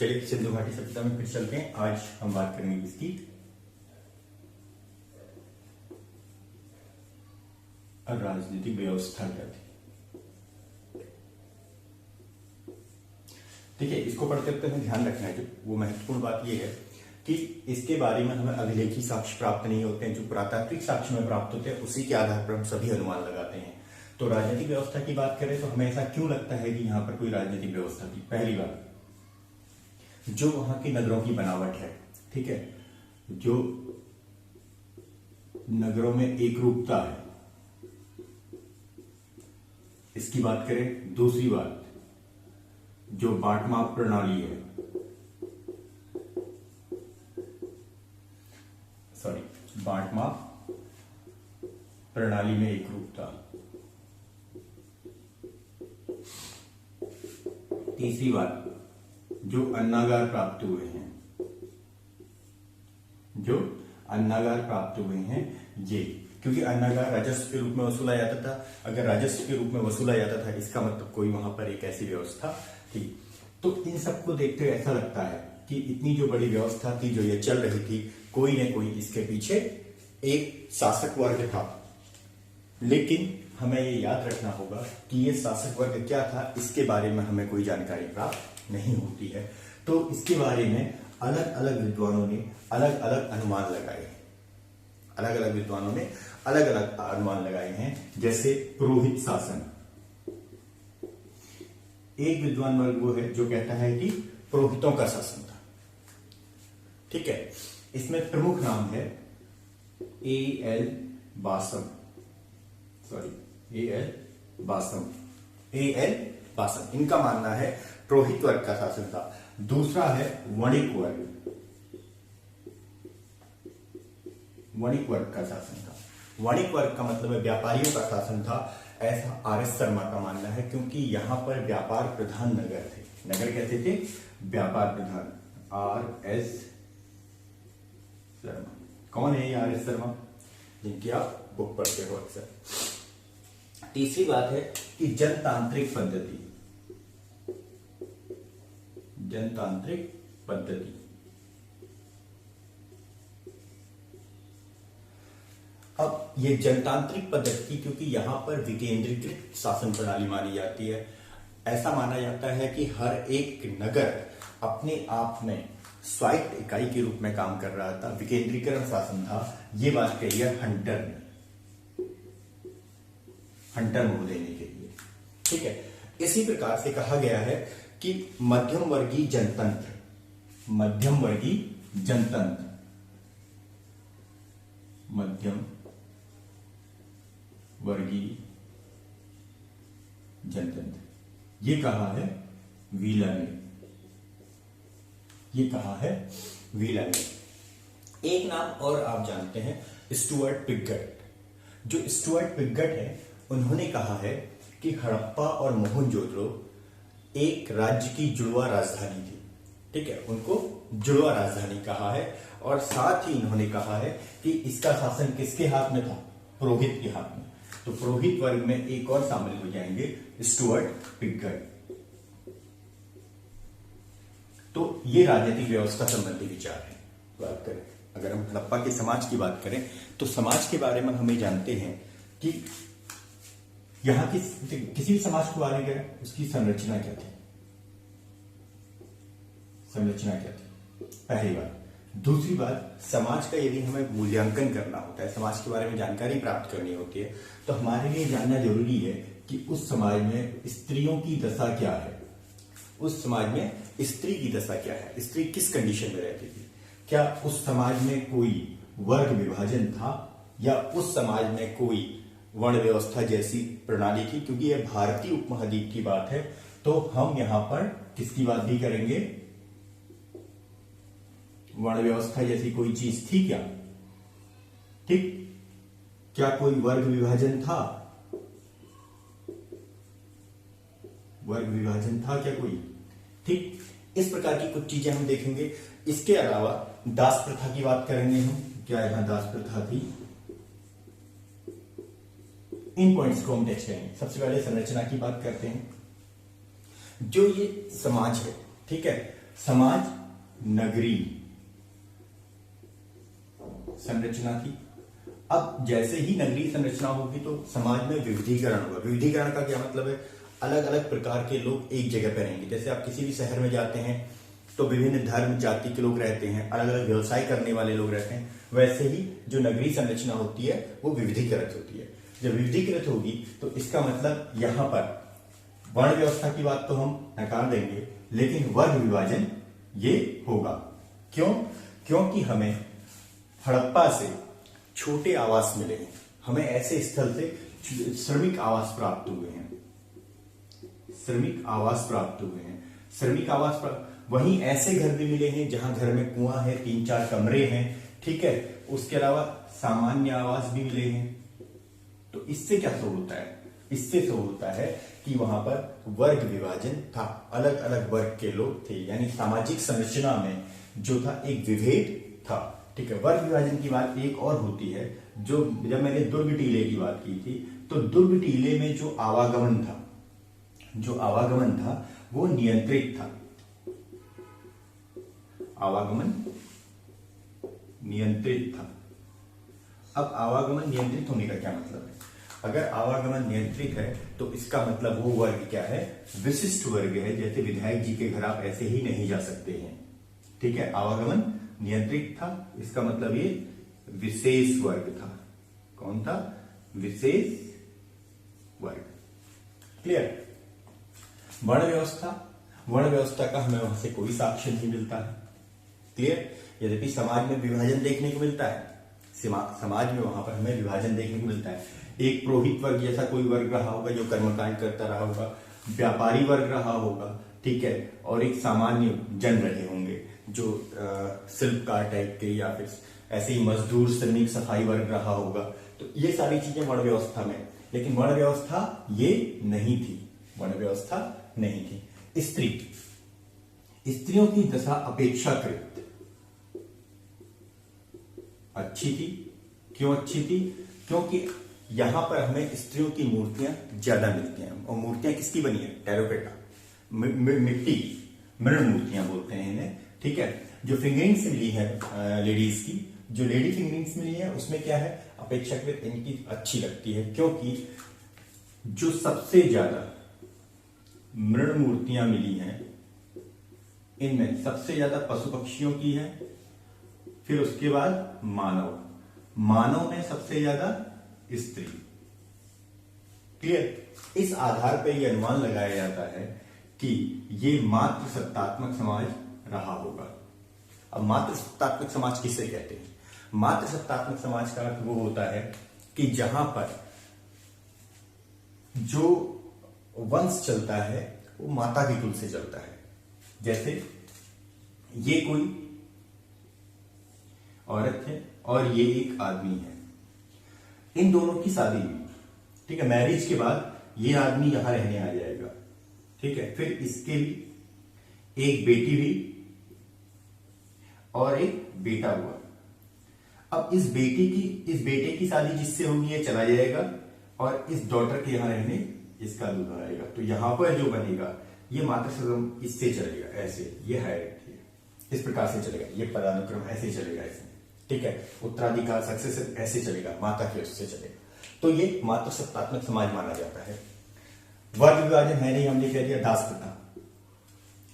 चलिए सिंधु घाटी सभ्यता में फिर चलते हैं। आज हम बात करेंगे इसकी राजनीतिक व्यवस्था क्या थी। ठीक है, इसको पढ़ते वक्त हमें ध्यान रखना है, जो वो महत्वपूर्ण बात यह है कि इसके बारे में हमें अभिलेखी साक्ष्य प्राप्त नहीं होते हैं, जो पुरातात्विक साक्ष्य में प्राप्त होते हैं उसी के आधार पर हम सभी अनुमान लगाते हैं। तो राजनीतिक व्यवस्था की बात करें तो हमें ऐसा क्यों लगता है कि यहां पर कोई राजनीतिक व्यवस्था थी। पहली बात, जो वहां की नगरों की बनावट है, ठीक है, जो नगरों में एक रूपता है, इसकी बात करें। दूसरी बात, जो बाट माप प्रणाली है, बाट माप प्रणाली में एक रूपता। तीसरी बात, जो अन्नागार प्राप्त हुए हैं, ये, क्योंकि अन्नागार राजस्व के रूप में वसूला जाता था। अगर राजस्व के रूप में वसूला जाता था, इसका मतलब कोई वहां पर एक ऐसी व्यवस्था थी। तो इन सबको देखते हुए ऐसा लगता है कि इतनी जो बड़ी व्यवस्था थी, जो ये चल रही थी, कोई न कोई इसके पीछे एक शासक वर्ग था। लेकिन हमें ये याद रखना होगा कि ये शासक वर्ग क्या था, इसके बारे में हमें कोई जानकारी प्राप्त नहीं होती है। तो इसके बारे में अलग अलग विद्वानों ने अलग अलग अनुमान लगाए हैं। जैसे पुरोहित शासन, एक विद्वान वर्ग वो है जो कहता है कि पुरोहितों का शासन था। ठीक है, इसमें प्रमुख नाम है ए.एल. बासम। इनका मानना है पुरोहित वर्ग का शासन था। दूसरा है वणिक वर्ग का शासन था। वणिक वर्ग का मतलब है व्यापारियों का शासन था, ऐसा आर.एस. शर्मा का मानना है, क्योंकि यहां पर व्यापार प्रधान नगर थे। नगर कैसे थे? व्यापार प्रधान। आर.एस. शर्मा कौन है? ये आर.एस. शर्मा, जिनकी आप बुक पढ़ते हो अक्सर। तीसरी बात है कि जनतांत्रिक पद्धति। अब ये जनतांत्रिक पद्धति, क्योंकि यहां पर विकेंद्रीकृत शासन प्रणाली मानी जाती है। ऐसा माना जाता है कि हर एक नगर अपने आप में स्वायत्त इकाई के रूप में काम कर रहा था, विकेंद्रीकरण शासन था। ये बात कही है हंटर महोदय ने के लिए। ठीक है, इसी प्रकार से कहा गया है कि मध्यम वर्गीय जनतंत्र, ये कहा है व्हीलर ने। एक नाम और आप जानते हैं, स्टुअर्ट पिगट। जो स्टुअर्ट पिगट है, उन्होंने कहा है कि हड़प्पा और मोहनजोदड़ो एक राज्य की जुड़वा राजधानी थी। ठीक है, उनको जुड़वा राजधानी कहा है। और साथ ही इन्होंने कहा है कि इसका शासन किसके हाथ में था? पुरोहित के हाथ में। तो पुरोहित वर्ग में एक और शामिल हो जाएंगे, स्टुअर्ट पिगट। तो ये राजनीतिक व्यवस्था संबंधी विचार है। बात करें, अगर हम हड़प्पा के समाज की बात करें तो समाज के बारे में हमें जानते हैं कि यहां की किसी भी समाज को आने गए, उसकी संरचना क्या थी? पहली बात। दूसरी बात, समाज का यदि हमें मूल्यांकन करना होता है, समाज के बारे में जानकारी प्राप्त करनी होती है, तो हमारे लिए जानना जरूरी है कि उस समाज में स्त्रियों की दशा क्या है, उस समाज में स्त्री की दशा क्या है, स्त्री किस कंडीशन में रहती थी, क्या उस समाज में कोई वर्ग विभाजन था, या उस समाज में कोई वर्ण व्यवस्था जैसी प्रणाली थी। क्योंकि यह भारतीय उपमहाद्वीप की बात है, तो हम यहां पर किसकी बात भी करेंगे? वर्ण व्यवस्था जैसी कोई चीज थी क्या? ठीक, क्या कोई वर्ग विभाजन था? क्या कोई? ठीक, इस प्रकार की कुछ चीजें हम देखेंगे। इसके अलावा दास प्रथा की बात करेंगे हम। क्या यहां दास प्रथा थी? इन पॉइंट्स को हम टेस्ट करेंगे। सबसे पहले संरचना की बात करते हैं। जो ये समाज है, ठीक है, समाज नगरीय संरचना थी। अब जैसे ही नगरीय संरचना होगी तो समाज में विविधीकरण होगा। विविधीकरण का क्या मतलब है? अलग अलग प्रकार के लोग एक जगह पर रहेंगे। जैसे आप किसी भी शहर में जाते हैं तो विभिन्न धर्म जाति के लोग रहते हैं, अलग अलग व्यवसाय करने वाले लोग रहते हैं। वैसे ही जो नगरीय संरचना होती है वो विविधीकृत होती है। जब विविधीकृत होगी तो इसका मतलब यहां पर वर्ण व्यवस्था की बात तो हम नकार देंगे, लेकिन वर्ग विभाजन ये होगा। क्यों? क्योंकि हमें हड़प्पा से छोटे आवास मिले हैं, हमें ऐसे स्थल से श्रमिक आवास प्राप्त हुए हैं, श्रमिक आवास प्राप्त हुए हैं, श्रमिक आवास प्राप्त। वहीं ऐसे घर भी मिले हैं जहां घर में कुआं है, 3-4 कमरे हैं, ठीक है। उसके अलावा सामान्य आवास भी मिले हैं। तो इससे क्या शो होता है? इससे शो होता है कि वहां पर वर्ग विभाजन था, अलग अलग वर्ग के लोग थे, यानी सामाजिक संरचना में जो था एक विभेद था, ठीक है। वर्ग विभाजन की बात एक और होती है, जो जब मैंने दुर्ग टीले की बात की थी तो दुर्ग टीले में जो आवागमन था, वो नियंत्रित था। आवागमन नियंत्रित था। अब आवागमन नियंत्रित होने का क्या मतलब है? अगर आवागमन नियंत्रित है तो इसका मतलब वो वर्ग क्या है? विशिष्ट वर्ग है। जैसे विधायक जी के घर आप ऐसे ही नहीं जा सकते हैं, ठीक है। आवागमन नियंत्रित था, इसका मतलब ये विशेष वर्ग था। कौन था? विशेष वर्ग। क्लियर? वर्ण व्यवस्था का हमें वहां से कोई साक्ष्य नहीं मिलता है। क्लियर? यद्यपि समाज में विभाजन देखने को मिलता है, समाज में वहां पर हमें विभाजन देखने को मिलता है। एक पुरोहित वर्ग जैसा कोई वर्ग रहा होगा जो कर्मकांड करता रहा होगा, व्यापारी वर्ग रहा होगा, ठीक है, और एक सामान्य जन रहे होंगे जो शिल्पकार टाइप के, या फिर ऐसे ही मजदूर, श्रमिक, सफाई वर्ग रहा होगा। तो ये सारी चीजें वर्ण व्यवस्था में, लेकिन वर्ण व्यवस्था ये नहीं थी, वर्ण व्यवस्था नहीं थी। स्त्रियों की दशा अपेक्षाकृत अच्छी थी। क्यों अच्छी थी? क्योंकि यहां पर हमें स्त्रियों की मूर्तियां ज्यादा मिलती हैं, और मूर्तियां किसकी बनी है? टेराकोटा, मिट्टी, मृण मूर्तियां बोलते हैं इन्हें, ठीक है। जो फिंगरिंग्स मिली है लेडीज की, जो लेडी फिंगरिंग्स मिली है उसमें क्या है? अपेक्षाकृत इनकी अच्छी लगती है, क्योंकि जो सबसे ज्यादा मृण मूर्तियां मिली हैं इनमें सबसे ज्यादा पशु पक्षियों की है, फिर उसके बाद मानव में सबसे ज्यादा स्त्री। क्लियर? इस आधार पर यह अनुमान लगाया जाता है कि ये मातृ सत्तात्मक समाज रहा होगा। अब मातृ सत्तात्मक समाज किसे कहते हैं? मातृ सत्तात्मक समाज का अर्थ वो होता है कि जहां पर जो वंश चलता है वो माता के कुल से चलता है। जैसे ये कोई औरत है और ये एक आदमी है, इन दोनों की शादी हुई, ठीक है। मैरिज के बाद ये आदमी यहां रहने आ जाएगा, ठीक है। फिर इसके भी एक बेटी हुई और एक बेटा हुआ। अब इस बेटे की शादी जिससे होगी ये चला जाएगा, और इस डॉटर के यहां रहने इसका दूल्हा आएगा। तो यहां पर जो बनेगा ये मातृसम इससे चलेगा, ऐसे ये हायरार्की है, इस प्रकार से चलेगा, ये पदानुक्रम ऐसे चलेगा इसमें, ठीक है। उत्तराधिकार सक्सेशन ऐसे चलेगा, माता के उससे चलेगा। तो ये मातृ सत्तात्मक समाज माना जाता है। वर्ग विभाजन है नहीं, हमने कह दिया। दास प्रथा,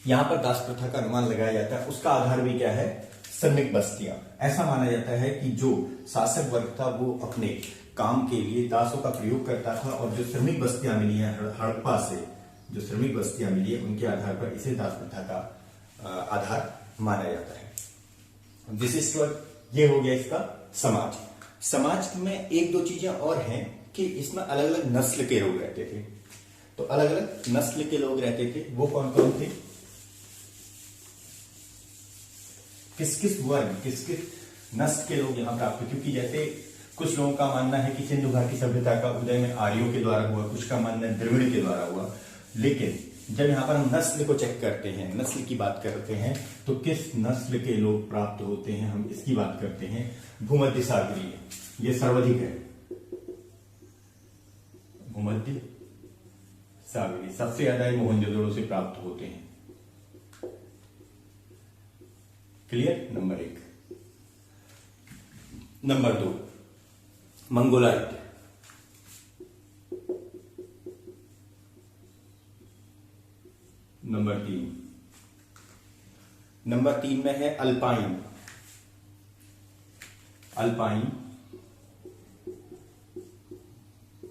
यहां पर दास प्रथा का अनुमान लगाया जाता है। उसका आधार भी क्या है? श्रमिक बस्तियां। ऐसा माना जाता है कि जो शासक वर्ग था वो अपने काम के लिए दासों का प्रयोग करता था, और जो श्रमिक बस्तियां मिली है हड़प्पा से, जो श्रमिक बस्तियां मिली है उनके आधार पर इसे दास प्रथा का आधार माना जाता है। विशिष्ट वर्ग ये हो गया इसका समाज। समाज में एक दो चीजें और हैं कि इसमें अलग अलग नस्ल के लोग रहते थे। तो अलग अलग नस्ल के लोग रहते थे, वो कौन कौन थे? किस किस वर्ग, किस किस नस्ल के लोग यहां प्राप्त हुए? क्योंकि जैसे कुछ लोगों का मानना है कि सिंधु घाटी सभ्यता का उदय में आर्यों के द्वारा हुआ, कुछ का मानना है द्रविड़ के द्वारा हुआ। लेकिन जब यहां पर हम नस्ल को चेक करते हैं, नस्ल की बात करते हैं, तो किस नस्ल के लोग प्राप्त होते हैं, हम इसकी बात करते हैं। भूमध्य सागरीय, ये सर्वाधिक है। भूमध्य सागरीय सबसे ज्यादा मोहनजोदड़ो से प्राप्त होते हैं। Clear, number 1। नंबर 2 मंगोलाइट, नंबर 3 में है अल्पाइन,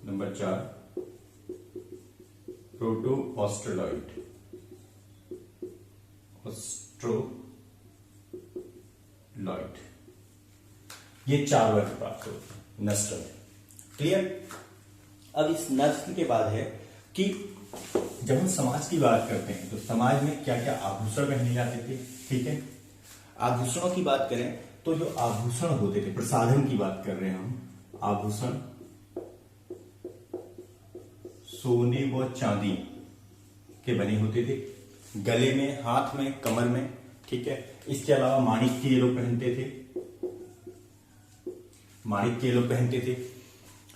नंबर 4 प्रोटो ऑस्ट्रोलॉइड, ये 4 वर्ग प्राप्त होते हैं नस्ल में। क्लियर। अब इस नस्ल के बाद है कि जब हम समाज की बात करते हैं तो समाज में क्या क्या आभूषण पहने जाते थे। ठीक है, आभूषणों की बात करें तो जो आभूषण होते थे, प्रसाधन की बात कर रहे हैं हम, आभूषण सोने व चांदी के बने होते थे, गले में, हाथ में, कमर में। ठीक है, इसके अलावा माणिक के लोग पहनते थे,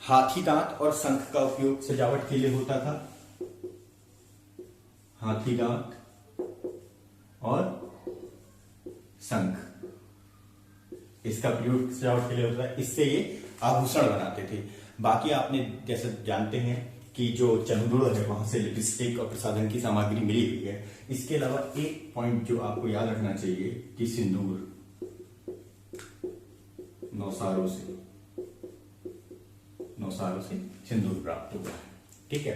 हाथी दांत और शंख का उपयोग सजावट के लिए होता था, हाथी दांत और शंख, इसका प्रयोग सजावट के लिए होता है, इससे ये आभूषण बनाते थे। बाकी आपने जैसे जानते हैं कि जो चंदूर है वहां से लिपस्टिक और प्रसाधन की सामग्री मिली हुई है। इसके अलावा एक पॉइंट जो आपको याद रखना चाहिए कि सिंदूर नौसारों से सिंदूर प्राप्त हुआ है। ठीक है,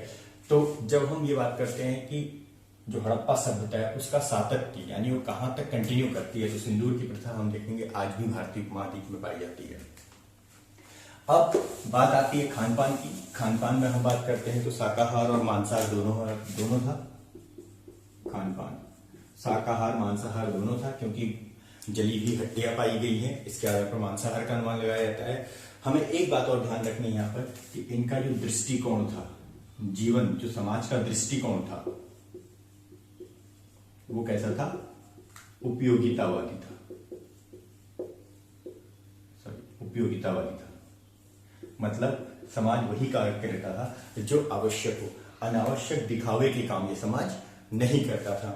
तो जब हम ये बात करते हैं कि जो हड़प्पा सभ्यता है उसका सातत्य यानी वो कहां तक कंटिन्यू करती है, तो सिंदूर की प्रथा हम देखेंगे आज भी भारतीय उपमहाद्वीप में पाई जाती है। अब बात आती है खान पान की। खान पान में हम बात करते हैं तो शाकाहार और मांसाहार दोनों था। खान पान शाकाहार मांसाहार दोनों था, क्योंकि जली हुई हड्डियां पाई गई हैं, इसके आधार पर मांसाहार का अनुमान लगाया जाता है। हमें एक बात और ध्यान रखनी है यहाँ पर कि इनका जो दृष्टिकोण था, जीवन जो समाज का दृष्टिकोण था वो कैसा था, उपयोगितावादी था। मतलब समाज वही कार्य करता था जो आवश्यक हो, अनावश्यक दिखावे के काम ये समाज नहीं करता था।